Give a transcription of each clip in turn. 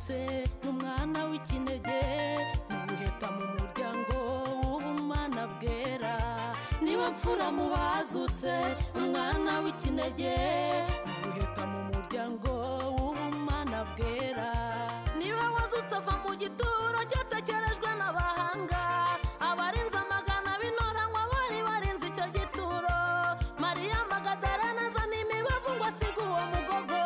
wazutse umwana w'ikinege muheta mu muryango w'ubumana bwera niwe mfura mu bazutse umwana w'ikinege muheta mu muryango w'ubumana bwera niwe wazutse ava mu gituro cyatekerejwe n'abahanga abarinze amagana b'intoranywa bari barinze icyo gituro Mariya Magadalena azana imibavu ngo asiga uwo mugogo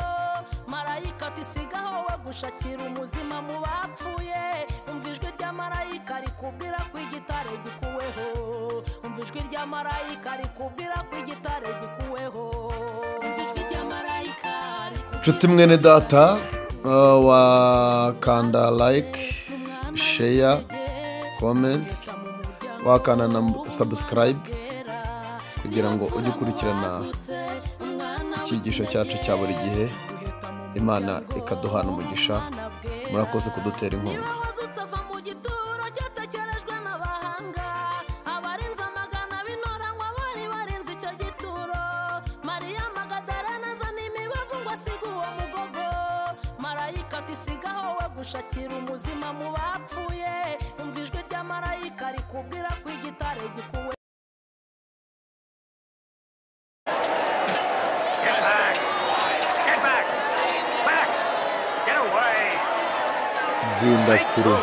marayika ati sigaho we gushakira umuzima mu bapfuye umva ijwi rya marayika rikubwira ko igitare gikuweho umva ijwi rya marayika rikubwira ko igitare gikuweho umva ijwi rya marayika nshuti mwene data wakanda like share comment wakanda na subscribe kugira ngo ujye ukurikirana icyigisho cyacu cya buri gihe Imana ikaduhana umugisha murakoze kudutera inkunga Mariya Magadalena azana imibavu ngo asiga uwo mugogo marayika ati sigaho we gushakira umuzima mu bapfuye umva ijwi rya marayika rikubwira ko igitare gikuwe Genda kure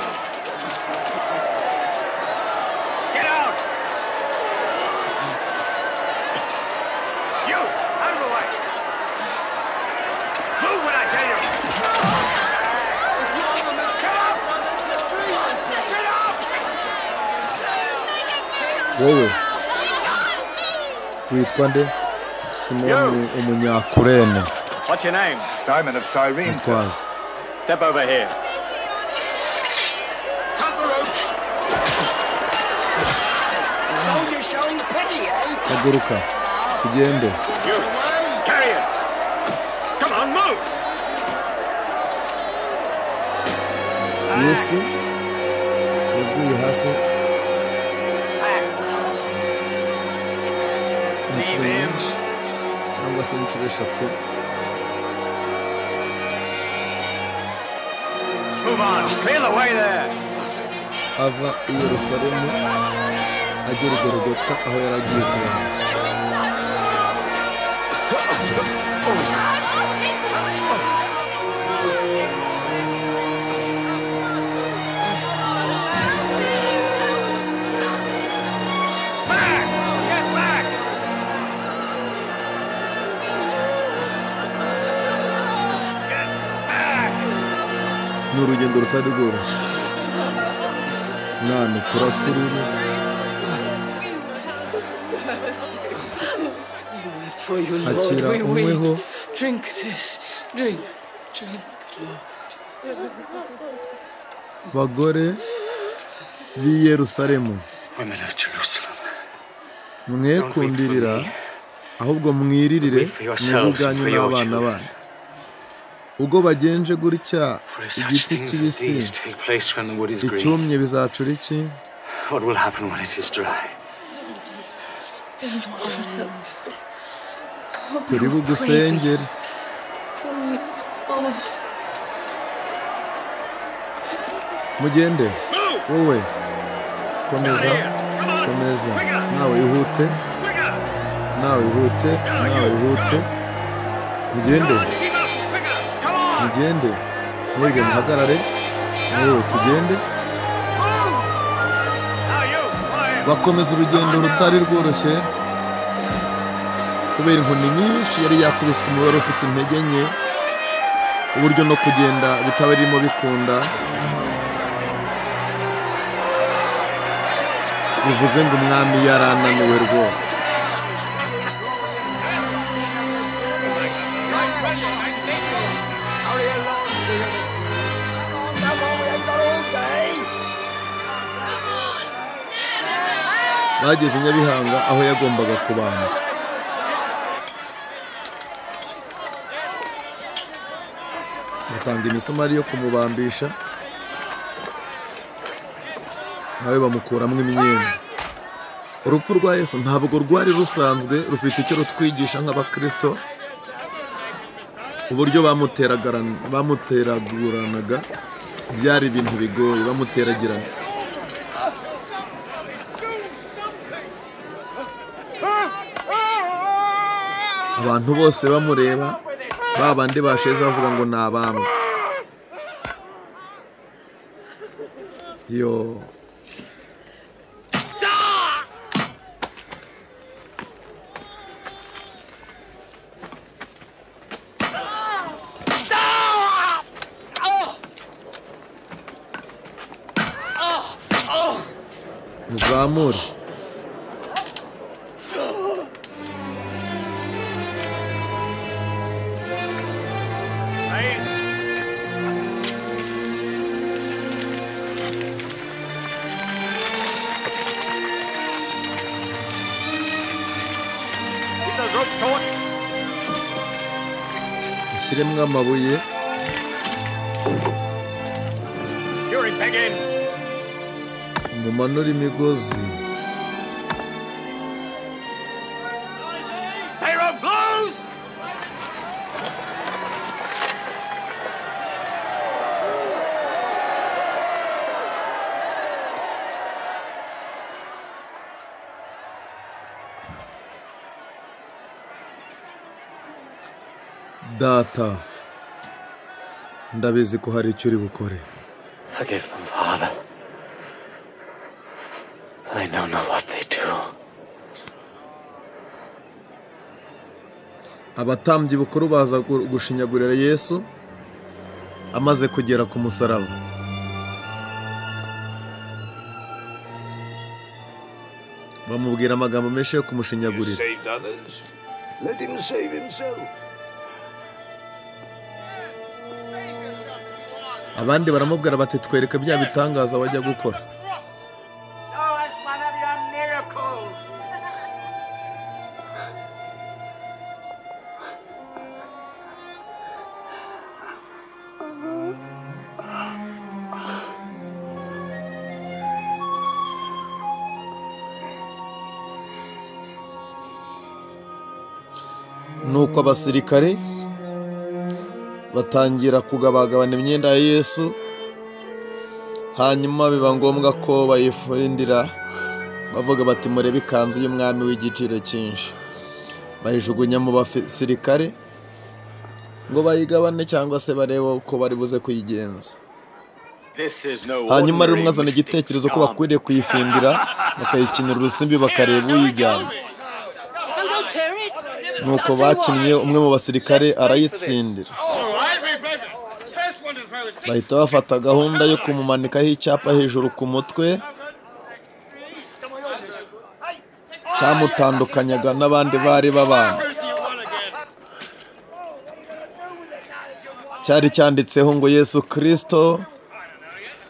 wowe witwa nde Simoni umunyakurene What's your name? Simon of Cyrene. Step over here. Cut the ropes. Oh, you're showing pity, eh? haguruka tugende You, carry it. Come on, move. Yesu yaguye hasi inshuro nyinshi cyangwa se inshuro eshatu Move on. Clear the way there. ava i Yerusalemu agera i Golgota aho yari agiye kubambwa ni urugendo rutari rworoshye mwami turakurira akira umweho Drink this, drink, Lord. bagore b'i Yerusalemu Women of Jerusalem, mwe kundirira ahubwo mwiririre mwebwe ubwanyu n'abana banyu ubwo bagenje gutya igiti kibisi icyumye bizacura iki what will happen when it is dry? turi bugusengere mugende wowe komeza nawe ihute mugende mwebwe muhagarare wowe tugende bakomeza urugendo rutari rworoshye kubera inkoni nyinshi yari yakubiswe umubare ufite intege nke uburyo no kugenda bitaba birimo bikunda bivuze ngo umwami yarananiwe rwose bageze Nyabihanga aho yagombaga kubambwa batanga imisumari yo kumubambisha nawe bamukuramo imyenda urupfu rwa Yesu ntabwo rwari rusanzwe rufite icyo rutwigisha nk'abakristo uburyo bamuteraguranaga byari ibintu bigoye, bamuteragirana. Abantu bose bamureba, babandi basheze bavuga ngo ni abambwa. Yo, muzamure. Ishyiremo amabuye. Mumanura imigozi. Data, ndabizi ko hari icyo uri bukore. Forgive them, Father. I don't know what they do. Abatambyi bukuru baza gushinyagurira Yesu amaze kugera ku musaraba. Bamubwira amagambo menshi yo kumushinyagurira. Let him save himself. Abandi baramubwira bati twereke bya bitangaza wajya gukora. Nuko abasirikare batangira kugabagabana imyenda ya Yesu, hanyuma biba ngombwa ko bayifundira bavuga bati murebe ikanzu y'umwami w'igiciro cyinshi. Bayijugunya mu basirikare ngo bayigabane cyangwa se barebe uko bari buze kuyigenza. Hanyuma rero umwe azana igitekerezo ko bakwiriye kuyifindira bakayikinira urusimbi bakareba uyijyana. Nuko bakinnye umwe mu basirikare arayitsindira. Bahita bafata gahunda yo kumumanikaho icyapa hejuru ku mutwe cyamutandukanyaga n'abandi bari babana. Cyari cyanditseho ngo Yesu Kristo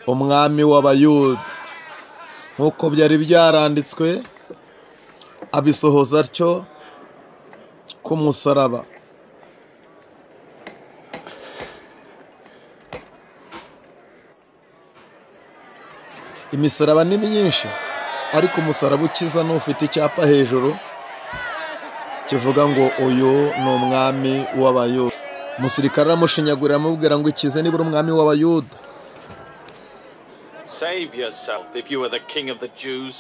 umwami w'Abayuda. Nk'uko byari byaranditswe abisohoza atyo ku musaraba. Imisaraba ni myinshi, ariko umusaraba ukiza n'ufite icyapa hejuru kivuga ngo uyu ni umwami w'Abayuda. Umusirikare aramushinyagurira amubwira ngo ikize nibura umwami w'Abayuda. Save yourself if you are the king of the Jews.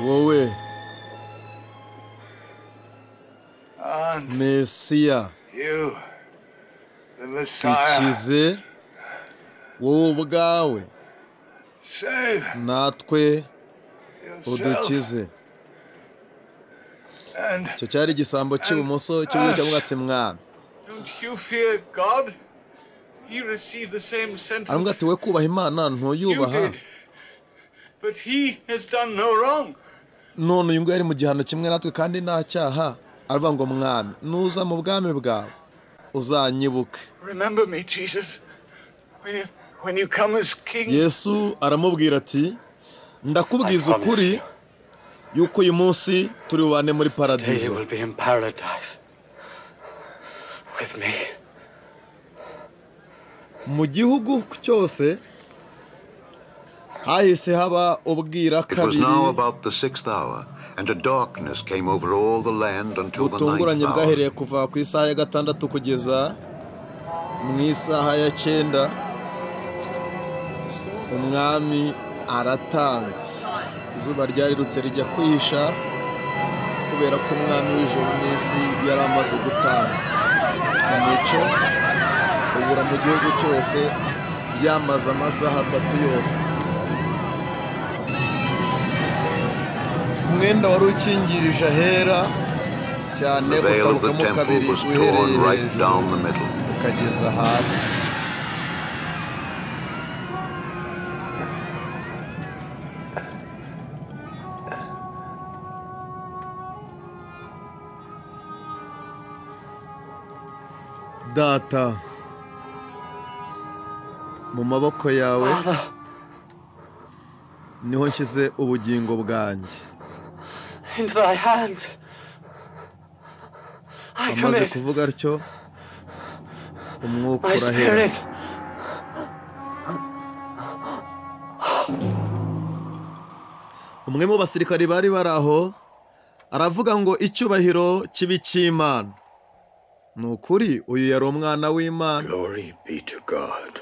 Wowe Mesiya, You, the Messiah. ikize wowe ubwawe Save natwe yourself udukize. and icyo cyari igisambo cy'ibumoso cy'iburyo cyavuga ati mwami. don't you fear God? He received the same aravuga sentence ati we kubaha Imana you ntuyubaha, did, but he has done no wrong. none uyu nguyu ari mu gihano kimwe natwe kandi nta cyaha. aravuga ngo mwami nuza mu bwami bwawe uzanyibuke. Remember me, Jesus, when you come as king. Yesu aramubwira ati ndakubwiza ukuri yuko uyu munsi turi bubane muri Today paradizo. you will be in paradise with me. mu gihugu cyose hahise haba ubwira It was now kabiri about the 6th hour, and a darkness came over all the land until the 9th butunguranye hour. bwahereye kuva ku isaha ya gatandatu kugeza mu isaha ya 9. umwami aratanga. izuba ryarirutse rijya kwihisha kubera ko umwami w'ijuru n'isi yari amaze gutanga. umucyo ubura mu gihugu cyose, byamaze amasaha 3 yose. umwenda wari ukingirije ahera cyane The veil of the utabukamo temple kabiri was uhereye torn right hejuru down the middle. ukageza hasi. data, mu maboko yawe niho nshyize ubugingo bwanjye. Into thy hands I amaze commit kuvuga atyo umwuka my urahera. spirit. umwe mu basirikari bari bari aho aravuga ngo icyubahiro kibi cy'Imana. ni ukuri uyu yari umwana w'Imana. Glory be to God.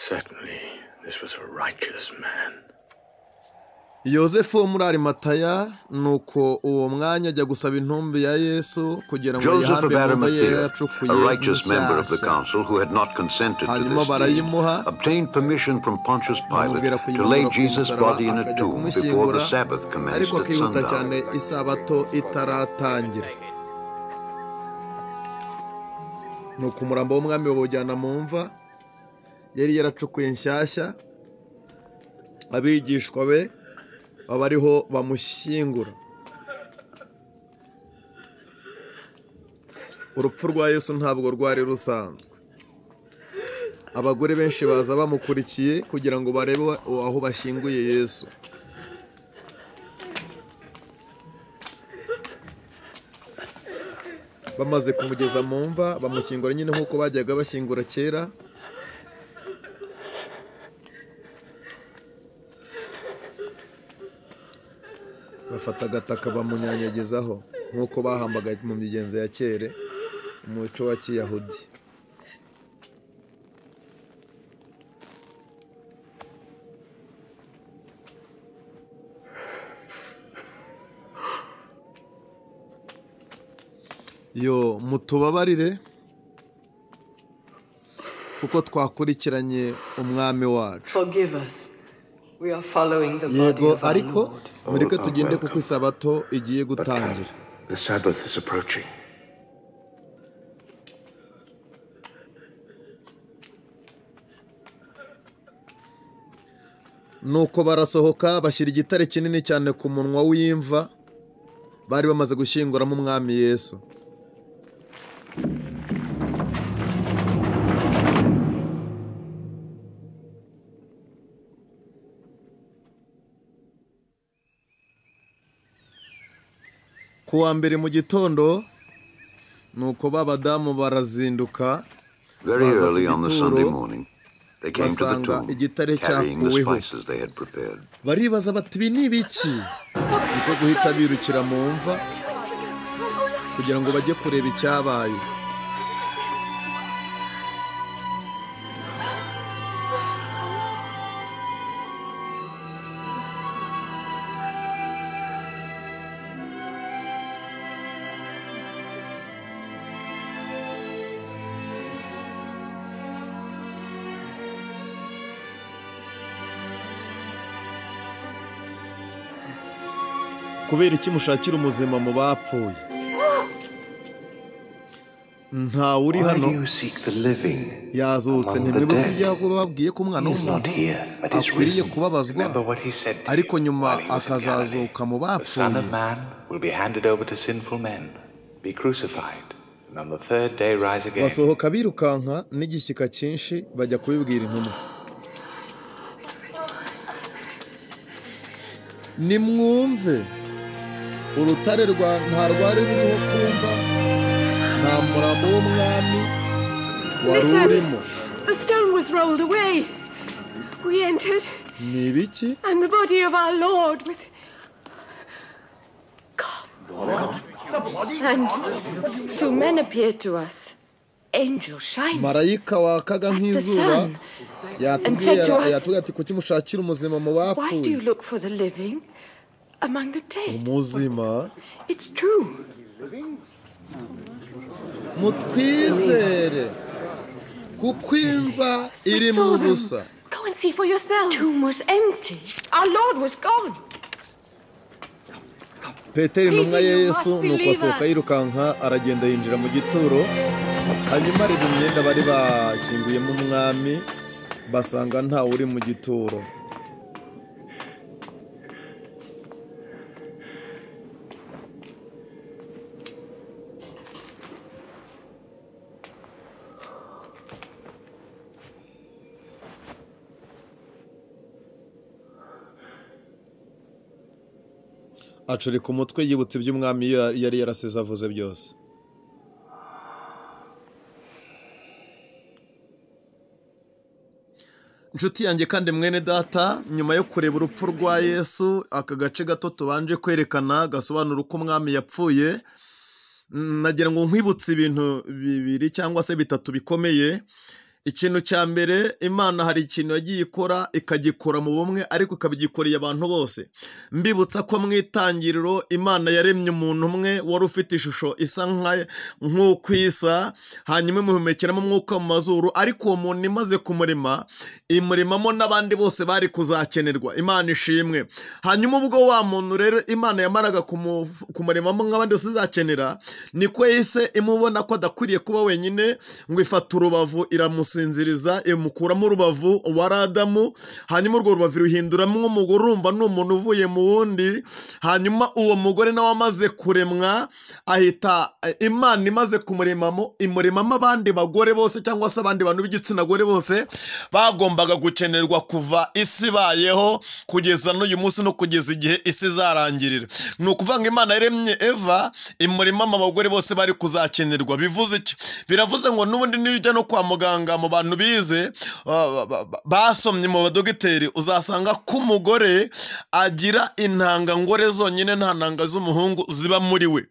Certainly, this was a righteous man. yosefu wo muri Arimataya nuko uwo mwanya ajya gusaba intumbi ya Yesu kugira ngo Joseph yihambe of mu mva ye Arimathea, yacukuye a righteous member of the nk'ishyashya. council who had not consented to hanyuma this deed, barayimuha obtained permission from Pontius Pilate bamubwira to kuyimura lay ku Jesus' musaraba body in a akajya tomb before kumushyingura, the Sabbath commenced ariko at akihuta cyane sundown. isabato itaratangira. nuko umurambo w'umwami bawujyana mu mva yari yaracukuye nshyashya. abigishwa be baba ariho bamushyingura. urupfu rwa Yesu ntabwo rwari rusanzwe. abagore benshi baza bamukurikiye kugira ngo barebe aho bashyinguye Yesu. bamaze kumugeza mu mva bamushyingura nyine nk'uko bajyaga bashyingura kera. bafata agataka bamunyanyagizaho nk'uko bahambaga mu migenzo ya kera, umuco wa Kiyahudi. yo mutubabarire kuko twakurikiranye umwami wacu. Forgive us. We are following the body yego of our ariko Lord. mureke tugende kuko isabato igiye gutangira. The Sabbath is approaching. nuko barasohoka bashyira igitare kinini cyane ku munwa w'imva bari bamaze gushyinguramo umwami Yesu. ku wa mbere mu gitondo nuko b'abadamu barazinduka Very baza ku early on the Sunday gituro, morning, they came to the basanga tomb, igitare carrying the cyakuweho. spices they had prepared. baribaza bati ibi ni ibiki? niko guhita birukira mu mva kugira ngo bajye kureba icyabaye. kubera iki mushakira umuzima mu bapfuye? Nta uri hano yazutse. Ntimwibuke ibyago babwiye ko umwana w'umuntu akwiriye kubabazwa ariko nyuma akazazuka mu bapfuye. Basohoka birukanka n'igishyika cyinshi bajya kubibwira intumwa. Nimwumve, urutare nta rwari ruriho kumva, nta murambo w'umwami wari urimo. Ni ibiki? Marayika wakaga nk'izuba yatubwiye ati kuki mushakira umuzima mu bapfuye? Umuzima? Mutwizere kuko imva iri mu busa. Petero intumwa ya Yesu nuko asohoka yirukanka aragenda yinjira mu gituro, hanyuma areba imyenda bari bashyinguyemo umwami basanga ntawe uri mu gituro. Acurika umutwe yibutse iby'umwami yari yarasize avuze byose. Inshuti yanjye kandi mwene data, nyuma yo kureba urupfu rwa Yesu, aka gace gato tubanje kwerekana gasobanura uko umwami yapfuye, nagira ngo nkwibutse ibintu bibiri cyangwa se bitatu bikomeye. Ikintu cya mbere, Imana hari ikintu yagiye ikora ikagikora mu bumwe ariko ikabigikoreye abantu bose. Mbibutsa ko mu itangiriro Imana yaremye umuntu umwe wari ufite ishusho isa nk'uko isa, hanyuma imuhumekeramo umwuka mu mazuru, ariko uwo muntu imaze kumurema imuremamo n'abandi bose bari kuzakenerwa. Imana ishimwe. Hanyuma ubwo wa muntu rero Imana yamaraga kumuremamo nk'abandi bose izakenera, niko yahise imubona ko adakwiriye kuba wenyine, ngo ifata urubavu iramusinziriza imukuramo urubavu wa Adamu, hanyuma urwo rubavu ruhinduramo umugore, urumva ni umuntu uvuye mu wundi. Hanyuma uwo mugore nawe amaze kuremwa, ahita Imana imaze kumuremamo imuremamo abandi bagore bose cyangwa se abandi bantu b'igitsina gore bose bagombaga gukenerwa kuva isi bayeho kugeza n'uyu munsi no kugeza igihe isi zarangirira. Ni ukuvuga ngo Imana yaremye Eva imuremamo abagore bose bari kuzakenerwa. Bivuze iki? Biravuze ngo n'ubundi niyo ujya no kwa muganga mu bantu bize basomye mu badogiteri, uzasanga ko umugore agira intangangore zonyine, nta ntanga z'umuhungu ziba muri we.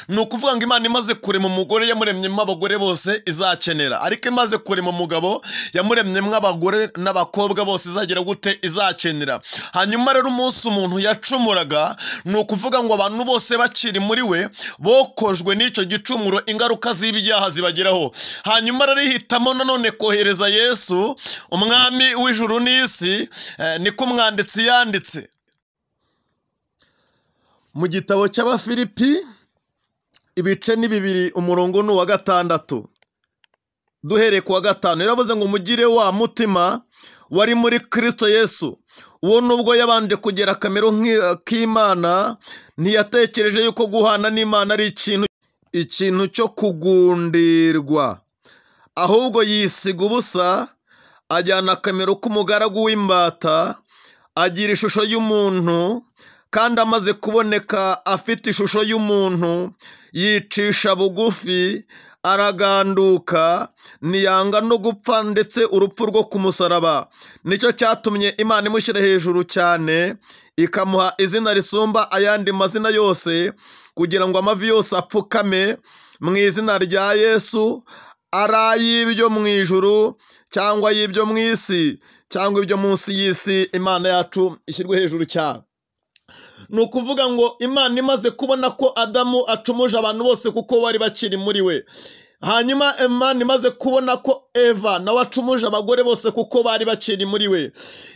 Ni ukuvuga ngo Imana imaze kurema umugore yamuremyemo abagore bose izakenera, ariko imaze kurema umugabo yamuremyemo abagore n'abakobwa bose izagira gute? Izakenera. Hanyuma rero umunsi umuntu yacumuraga, ni ukuvuga ngo abantu bose bakiri muri we bokojwe n'icyo gicumuro, ingaruka z'ibyaha zibageraho. Hanyuma rero ihitamo nanone kohereza Yesu umwami w'ijuru n'isi, niko umwanditsi yanditse mu gitabo cy'Abafilipi ibice ni 2 umurongo ni 6. Duhereye ku wa 5 yaravuze ngo mugire wa mutima wari muri Kristo Yesu, uwo nubwo yabanje kugera kamero k'Imana ntiyatekereje yuko guhana n'Imana ari ikintu cyo kugundirwa, ahubwo yisiga ubusa, ajyana kamero k'umugaragu w'imbata, agira ishusho y'umuntu, kandi amaze kuboneka afite ishusho y'umuntu yicisha bugufi, araganduka, ntiyanga no gupfa, ndetse urupfu rwo ku musaraba. Nicyo cyatumye Imana imushyira hejuru cyane, ikamuha izina risumba ayandi mazina yose, kugira ngo amavi yose apfukame mu izina rya Yesu, ari ay'ibyo mu ijuru cyangwa y'ibyo mu isi cyangwa ibyo munsi y'isi. Imana yacu ishyirwe hejuru cyane. Ni ukuvuga ngo Imana imaze kubona ko Adamu acumuje abantu bose kuko bari bakiri muri we, hanyuma Imana imaze kubona ko Eva nawe acumuje abagore bose kuko bari bakiri muri we,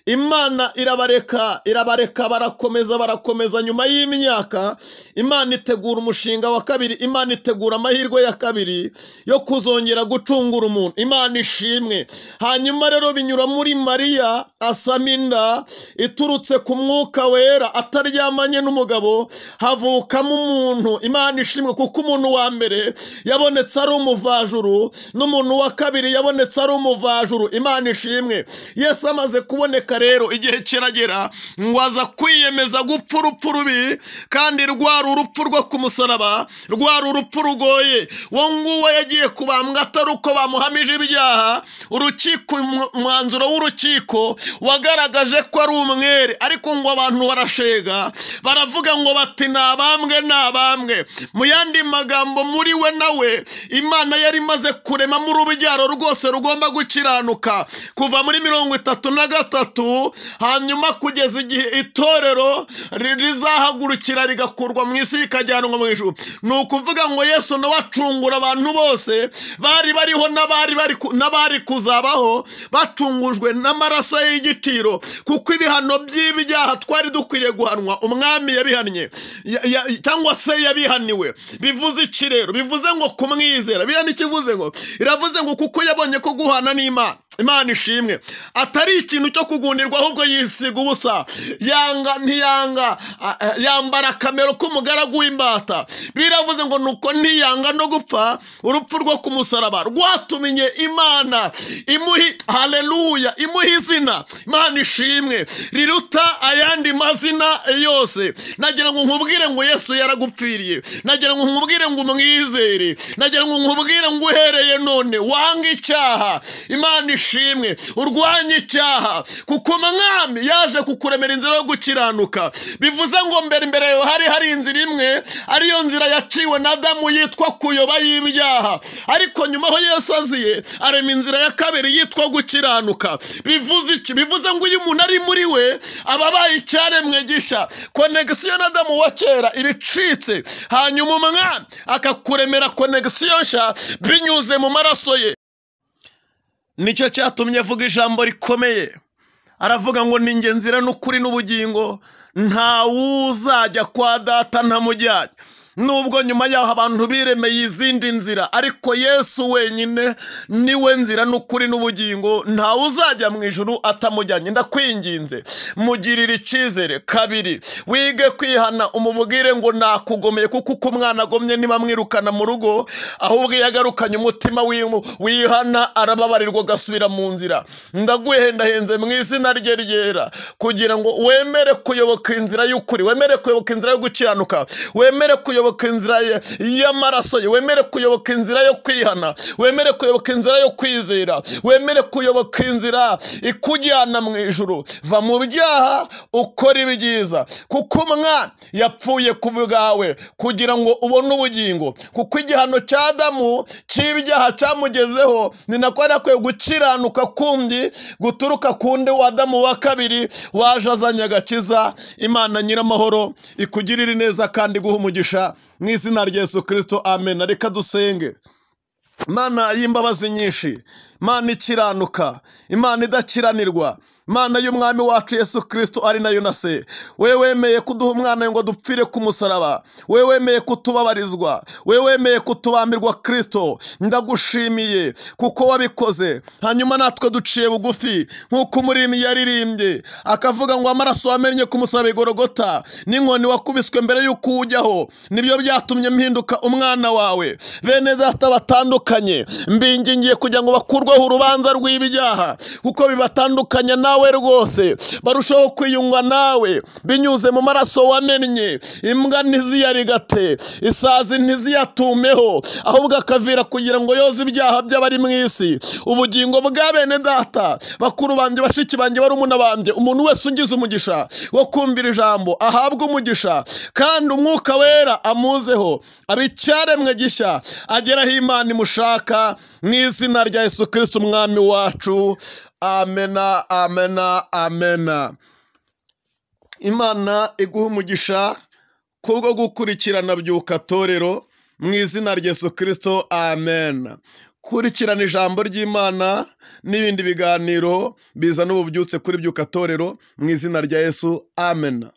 Imana irabareka barakomeza. Nyuma y'imyaka Imana itegura umushinga wa kabiri, Imana itegura amahirwe ya kabiri yo kuzongera gucungura umuntu. Imana ishimwe. Hanyuma rero binyura muri Mariya asama inda iturutse ku mwuka wera, ataryamanye n'umugabo, havukamo umuntu. Imana ishimwe, kuko umuntu wa mbere yabonetse ari umuvajuru n'umuntu wa kabiri yabonetse ari umuvajuru. Imana ishimwe. Yesu amaze kuboneka rero, igihe kiragera ngo aza kwiyemeza gupfa urupfu rubi, kandi rwari urupfu rwo ku musaraba, rwari urupfu rugoye. Wo nguwo yagiye kubambwa atari uko bamuhamije ibyaha. Urukiko, umwanzuro w'urukiko wagaragaje ko ari umwere, ariko ngo abantu barashega, baravuga ngo bati nabambwe. Mu yandi magambo, muri we nawe Imana yari imaze kuremamo urubyaro rwose rugomba gukiranuka kuva muri 33, hanyuma kugeza igihe itorero rizahagurukira rigakurwa mu isi rikajyanwa mu ijuru. Ni ukuvuga ngo Yesu nawe acungura abantu bose bari bariho n'abari kuzabaho, bacungujwe n'amaraso y'igiciro, kuko ibihano by'ibyaha twari dukwiriye guhanwa umwami yabihannye, cyangwa se yabihaniwe. Bivuze iki rero? Bivuze ngo kumwizera. Bihana ikivuze ngo, iravuze ngo kuko yabonye ko guhana n'Imana, Imana ishimwe, atari ikintu cyo kugundirwa, ahubwo yisiga ubusa, ntiyanga yambara akamero k'umugaragu w'imbata. Biravuze ngo nuko ntiyanga no gupfa urupfu rwo ku musaraba, rwatuminye Imana haleluya, imuha izina, Imana ishimwe, riruta ayandi mazina yose. Nagira ngo nkubwire ngo Yesu yaragupfiriye, nagira ngo nkubwire ngo umwizere, nagira ngo nkubwire ngo uhereye none wanga icyaha. Imana ishimwe, urwanye icyaha, kuko umwami yaje kukuremera inzira yo gukiranuka. Bivuze ngo mbere hari inzira imwe, ariyo nzira yaciwe na Adamu, yitwa kuyoba y'ibyaha, ariko nyuma aho Yesu aziye arema inzira ya kabiri yitwa gukiranuka. Bivuze iki? Bivuze ngo iyo umuntu ari muri we aba abaye icyaremwe gisha. Konegisiyo na Adamu wa kera iricitse, hanyuma umwami akakuremera konegisiyo nshya binyuze mu maraso ye. Nicyo cyatumye avuga ijambo rikomeye, aravuga ngo ni njye nzira n'ukuri n'ubugingo, nta wuzajya kwa Data ntamujyanye. Nubwo nyuma yaho abantu biremeye izindi nzira, ariko Yesu wenyine niwe nzira n'ukuri n'ubugingo, nta uzajya mu ijuru atamujyanye. Ndakwinginze, mugirire icyizere. Kabiri, wige kwihana, umubwire ngo nakugomeye, kuko uko umwana agomye ntibamwirukana mu rugo, ahubwo yagarukanye umutima wihana arababarirwa agasubira mu nzira. Ndaguhendahenze mu izina rye ryera, kugira ngo wemere kuyoboka inzira y'ukuri, wemere kuyoboka inzira yo gukiranuka, wemere kuyoboka inzira y'amaraso ye, wemere kuyoboka inzira yo kwihana, wemere kuyoboka inzira yo kwizera, wemere kuyoboka inzira ikujyana mu ijuru. Va mu byaha ukora ibyiza, kuko umwana yapfuye ku bwawe kugira ngo ubone ubugingo, kuko igihano cya Adamu cy'ibyaha cyamugezeho, ni nako yari akwiye gukiranuka kundi guturuka kundi wa Adamu wa kabiri waje azanye agakiza. Imana nyiramahoro ikugirire neza kandi guha umugisha mu izina rya Yesu Kristo, amen. Reka dusenge. Imana y'imbabazi nyinshi, Imana ikiranuka, Imana idakiranirwa, Imana y'umwami wacu Yesu Kristo ari nayo na se, wewe wemeye kuduha umwana ngo dupfire ku musaraba, wewe wemeye kutubabarizwa, wewe wemeye kutubambirwa Kristo. Ndagushimiye kuko wabikoze, hanyuma natwe duciye bugufi nk'uko umuririmbyi yaririmbye akavuga ngo amaraso wamennye ku musaraba i Golgota n'inkoni wakubiswe mbere y'uko ujyaho nibyo byatumye mpinduka umwana wawe. Bene data batandukanye mbingingiye kugira ngo bakurweho urubanza rw'ibyaha, kuko bibatandukanya nawe rwose, barushaho kwiyunga nawe binyuze mu maraso wamennye. Imbwa ntiziyarigate, isazi ntiziyatumeho, ahubwo akavira kugira ngo yoze ibyaha by'abari mu isi. Ubugingo bwa bene data, bakuru banjye, bashiki banjye, barumuna banjye, umuntu wese ugize umugisha wo kumvira ijambo ahabwa umugisha, kandi umwuka wera amuzeho, abicyaremwe gishya, ageraho Imana imushaka, mu izina rya Yesu Kristo umwami wacu, amena, amena, amena. Imana iguha umugisha kubwo gukurikirana Byuka Torero. mu izina rya Yesu Kristo, amen. Kurikirana ijambo ry'Imana n'ibindi biganiro bizana ububyutse kuri byuka torero mu izina rya Yesu, amen.